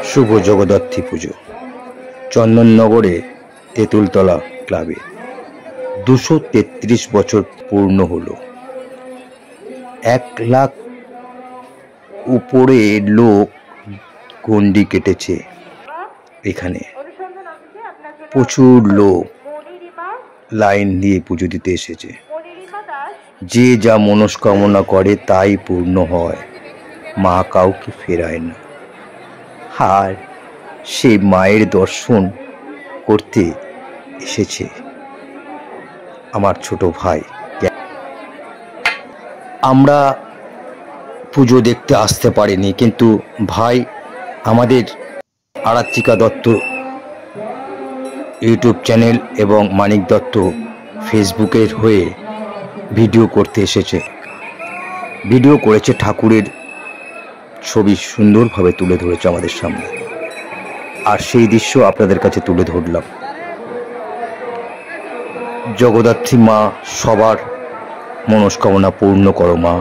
শুভ জগদ্ধাত্রী পুজো চন্দননগরে তেঁতুলতলা ক্লাবে 233 বছর পূর্ণ হলো। 1 লাখ উপরে লোক গন্ডি কেটেছে। এখানে প্রচুর লোক লাইন দিয়ে পুজো দিতে এসেছে। যে যা মনস্কামনা করে তাই পূর্ণ হয়, মা কাউকে ফেরায় না। আর সেই মায়ের দর্শন করতে এসেছে আমার ছোট ভাই। আমরা পুজো দেখতে আসতে পারিনি, কিন্তু ভাই আমাদের আরাত্রিকা দত্ত ইউটিউব চ্যানেল এবং মানিক দত্ত ফেসবুকের হয়ে ভিডিও করতে এসেছে। ভিডিও করেছে, ঠাকুরের ছবি সুন্দরভাবে তুলে ধরেছে আমাদের সামনে, আর সেই দৃশ্য আপনাদের কাছে তুলে ধরলাম। জগদ্ধাত্রী মা সবার মনস্কামনা পূর্ণ করো মা।